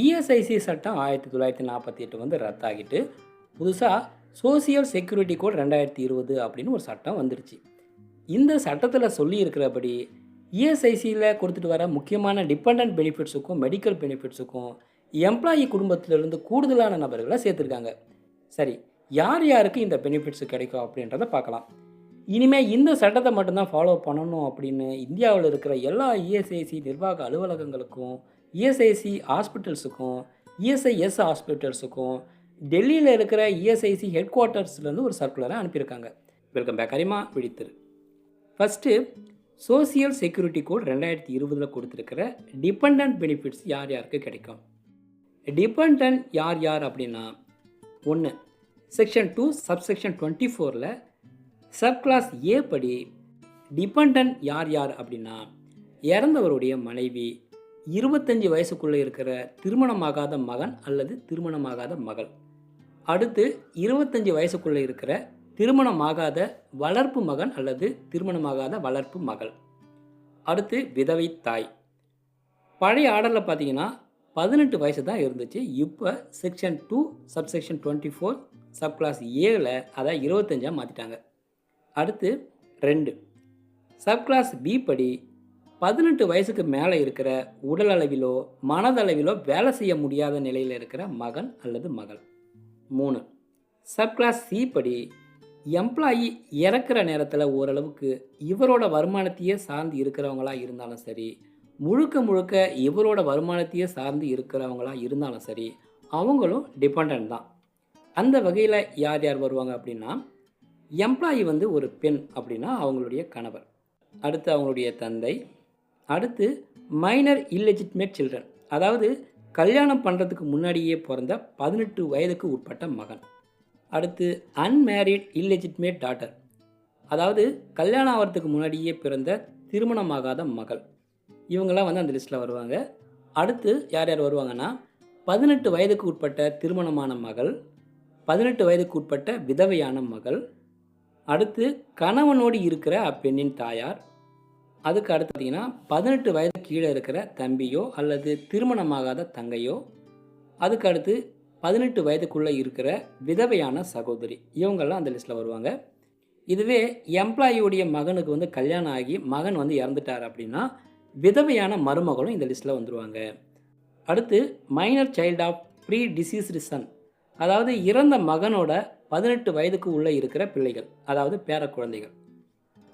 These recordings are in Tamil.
இஎஸ்ஐசி சட்டம் 1948 வந்து ரத்தாகிட்டு புதுசாக சோசியல் செக்யூரிட்டி கோட் 2020 அப்படின்னு ஒரு சட்டம் வந்துருச்சு. இந்த சட்டத்தில் சொல்லியிருக்கிறபடி இஎஸ்ஐசியில் கொடுத்துட்டு வர முக்கியமான டிபெண்டன்ட் பெனிஃபிட்ஸுக்கும் மெடிக்கல் பெனிஃபிட்ஸுக்கும் எம்ப்ளாயி குடும்பத்திலிருந்து கூடுதலான நபர்களை சேர்த்துருக்காங்க. சரி, யார் யாருக்கு இந்த பெனிஃபிட்ஸ் கிடைக்கும் அப்படின்றத பார்க்கலாம். இனிமேல் இந்த சட்டத்தை மட்டும்தான் ஃபாலோ பண்ணணும் அப்படின்னு இந்தியாவில் இருக்கிற எல்லா இஎஸ்ஐசி நிர்வாக அலுவலகங்களுக்கும், இஎஸ்ஐசி ஹாஸ்பிட்டல்ஸுக்கும், இஎஸ்ஐஎஸ் ஹாஸ்பிட்டல்ஸுக்கும் டெல்லியில் இருக்கிற இஎஸ்ஐசி ஹெட் குவார்ட்டர்ஸ்லேருந்து ஒரு சர்க்குலரை அனுப்பியிருக்காங்க. வெல்கம் பேக் அரிமா விழித்திரு. ஃபஸ்ட்டு, சோசியல் செக்யூரிட்டி கோட் 2020 கொடுத்துருக்கிற டிபெண்டன்ட் பெனிஃபிட்ஸ் யார் யாருக்கு கிடைக்கும்? டிபெண்டன்ட் யார் யார் அப்படின்னா, ஒன்று, செக்ஷன் 2 சப்செக்ஷன் 24 சப் கிளாஸ் ஏ படி டிபெண்டன்ட் யார் யார் அப்படின்னா, இறந்தவருடைய மனைவி, 25 வயசுக்குள்ளே இருக்கிற திருமணமாகாத மகன் அல்லது திருமணமாகாத மகள், அடுத்து 25 வயசுக்குள்ளே இருக்கிற திருமணமாகாத வளர்ப்பு மகன் அல்லது திருமணமாகாத வளர்ப்பு மகள், அடுத்து விதவை தாய். பழைய ஆர்டரில் பார்த்தீங்கன்னா 18 வயசு தான் இருந்துச்சு. இப்போ செக்ஷன் 2 சப்செக்ஷன் 24 சப் கிளாஸ் ஏல அதை 25 மாற்றிட்டாங்க. அடுத்து 2, சப் கிளாஸ் பி படி 18 வயசுக்கு மேலே இருக்கிற உடல் அளவிலோ மனதளவிலோ வேலை செய்ய முடியாத நிலையில் இருக்கிற மகன் அல்லது மகள். 3, சப் கிளாஸ் சி படி எம்ப்ளாயி இறக்குற நேரத்தில் ஓரளவுக்கு இவரோட வருமானத்தையே சார்ந்து இருக்கிறவங்களா இருந்தாலும் சரி, முழுக்க முழுக்க இவரோட வருமானத்தையே சார்ந்து இருக்கிறவங்களா இருந்தாலும் சரி, அவங்களும் டிபெண்டன்ட் தான். அந்த வகையில் யார் யார் வருவாங்க அப்படின்னா, எம்ப்ளாயி வந்து ஒரு பெண் அப்படின்னா அவங்களுடைய கணவர், அடுத்து அவங்களுடைய தந்தை, அடுத்து மைனர் இல்லெஜிட்மேட் சில்ட்ரன், அதாவது கல்யாணம் பண்ணுறதுக்கு முன்னாடியே பிறந்த 18 வயதுக்கு உட்பட்ட மகன், அடுத்து அன்மேரிட் இல்லெஜிட்மேட் டாட்டர், அதாவது கல்யாணம் ஆகிறதுக்கு முன்னாடியே பிறந்த திருமணமாகாத மகள். இவங்கெல்லாம் வந்து அந்த லிஸ்ட்டில் வருவாங்க. அடுத்து யார் யார் வருவாங்கன்னா, 18 வயதுக்கு உட்பட்ட திருமணமான மகள், 18 வயதுக்கு உட்பட்ட விதவையான மகள், அடுத்து கணவனோடு இருக்கிற அப்பெண்ணின் தாயார், அதுக்கு அடுத்து பார்த்திங்கன்னா 18 வயது கீழே இருக்கிற தம்பியோ அல்லது திருமணமாகாத தங்கையோ, அதுக்கு அடுத்து 18 வயதுக்குள்ளே இருக்கிற விதவையான சகோதரி. இவங்கெல்லாம் அந்த லிஸ்ட்டில் வருவாங்க. இதுவே எம்ப்ளாயியுடைய மகனுக்கு வந்து கல்யாணம் ஆகி மகன் வந்து இறந்துட்டார் அப்படின்னா விதவையான மருமகளும் இந்த லிஸ்ட்டில் வந்துடுவாங்க. அடுத்து minor child of predeceased son, அதாவது இறந்த மகனோட 18 வயதுக்கு உள்ளே இருக்கிற பிள்ளைகள், அதாவது பேர குழந்தைகள்.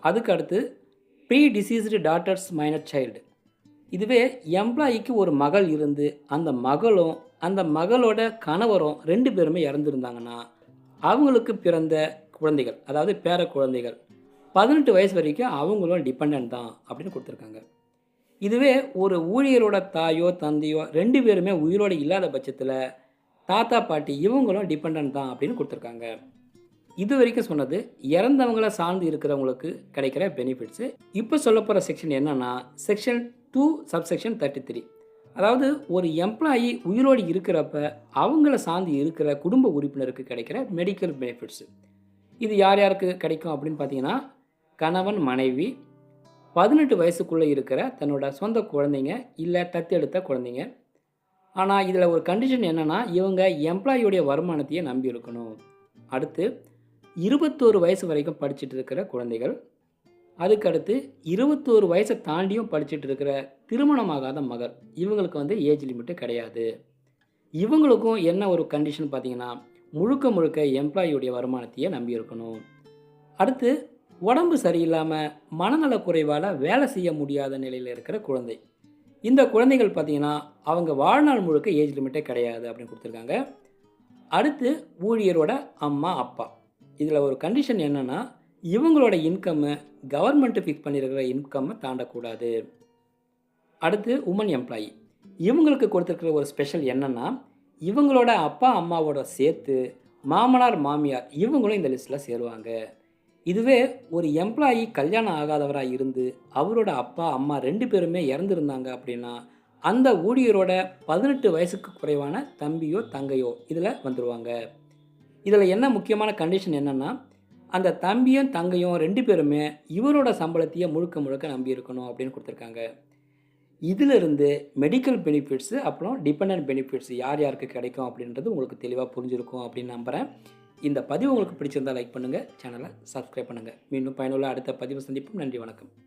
அதுக்கு அடுத்து predeceased daughters minor child. இதுவே எம்ப்ளாயிக்கு ஒரு மகள் இருந்து அந்த மகளும் அந்த மகளோட கணவரும் 2 பேருமே இறந்துருந்தாங்கன்னா அவங்களுக்கு பிறந்த குழந்தைகள், அதாவது பேர குழந்தைகள் 18 வயசு வரைக்கும் அவங்களும் டிபெண்டன்ட் தான் அப்படின்னு கொடுத்துருக்காங்க. இதுவே ஒரு ஊழியரோட தாயோ தந்தையோ 2 பேருமே உயிரோடு இல்லாத பட்சத்தில் தாத்தா பாட்டி இவங்களும் டிபெண்டன்ட் தான் அப்படின்னு கொடுத்துருக்காங்க. இது வரைக்கும் சொன்னது இறந்தவங்களை சார்ந்து இருக்கிறவங்களுக்கு கிடைக்கிற பெனிஃபிட்ஸு. இப்போ சொல்ல போகிற செக்ஷன் என்னென்னா, செக்ஷன் 2 சப்செக்ஷன் 33, அதாவது ஒரு எம்ப்ளாயி உயிரோடு இருக்கிறப்ப அவங்கள சார்ந்து இருக்கிற குடும்ப உறுப்பினருக்கு கிடைக்கிற மெடிக்கல் பெனிஃபிட்ஸு. இது யார் யாருக்கு கிடைக்கும் அப்படின்னு பார்த்தீங்கன்னா, கணவன் மனைவி, 18 வயசுக்குள்ளே இருக்கிற தன்னோட சொந்த குழந்தைங்க இல்லை தத்தெடுத்த குழந்தைங்க. ஆனால் இதில் ஒரு கண்டிஷன் என்னென்னா, இவங்க எம்ப்ளாயியோடைய வருமானத்தையே நம்பி இருக்கணும். அடுத்து 21 வயசு வரைக்கும் படிச்சுட்டு இருக்கிற குழந்தைகள், அதுக்கடுத்து 21 வயசை தாண்டியும் படிச்சுட்டு இருக்கிற திருமணமாகாத மகள், இவங்களுக்கு வந்து ஏஜ் லிமிட்டு கிடையாது. இவங்களுக்கும் என்ன ஒரு கண்டிஷன் பார்த்தீங்கன்னா, முழுக்க முழுக்க எம்ப்ளாயியுடைய வருமானத்தையே நம்பி இருக்கணும். அடுத்து உடம்பு சரியில்லாமல் மனநலக்குறைவால் வேலை செய்ய முடியாத நிலையில் இருக்கிற குழந்தை. இந்த குழந்தைகள் பார்த்திங்கன்னா அவங்க வாழ்நாள் முழுக்க ஏஜ் லிமிட்டே கிடையாது அப்படின்னு கொடுத்துருக்காங்க. அடுத்து ஊழியரோட அம்மா அப்பா. இதில் ஒரு கண்டிஷன் என்னென்னா, இவங்களோட இன்கம்மை கவர்மெண்ட்டு ஃபிக்ஸ் பண்ணியிருக்கிற இன்கம்மை தாண்டக்கூடாது. அடுத்து உமன் எம்ப்ளாயி. இவங்களுக்கு கொடுத்துருக்கிற ஒரு ஸ்பெஷல் என்னென்னா, இவங்களோட அப்பா அம்மாவோட சேர்த்து மாமனார் மாமியார் இவங்களும் இந்த லிஸ்ட்டில் சேருவாங்க. இதுவே ஒரு எம்ப்ளாயி கல்யாணம் ஆகாதவராக இருந்து அவரோட அப்பா அம்மா 2 பேருமே இறந்துருந்தாங்க அப்படின்னா அந்த ஊழியரோட 18 வயசுக்கு குறைவான தம்பியோ தங்கையோ இதில் வந்துடுவாங்க. இதில் என்ன முக்கியமான கண்டிஷன் என்னென்னா, அந்த தம்பியும் தங்கையும் 2 பேருமே இவரோட சம்பளத்தையே முழுக்க முழுக்க நம்பி இருக்கணும் அப்படின்னு கொடுத்துருக்காங்க. இதிலிருந்து மெடிக்கல் பெனிஃபிட்ஸு அப்புறம் டிபெண்டன்ட் பெனிஃபிட்ஸ் யார் யாருக்கு கிடைக்கும் அப்படின்றது உங்களுக்கு தெளிவாக புரிஞ்சிருக்கும் அப்படின்னு நம்புகிறேன். இந்த பதிவு உங்களுக்கு பிடிச்சிருந்தால் லைக் பண்ணுங்கள், சேனலை சப்ஸ்கிரைப் பண்ணுங்கள். மீண்டும் பயனுள்ள அடுத்த பதிவு சந்திப்போம். நன்றி, வணக்கம்.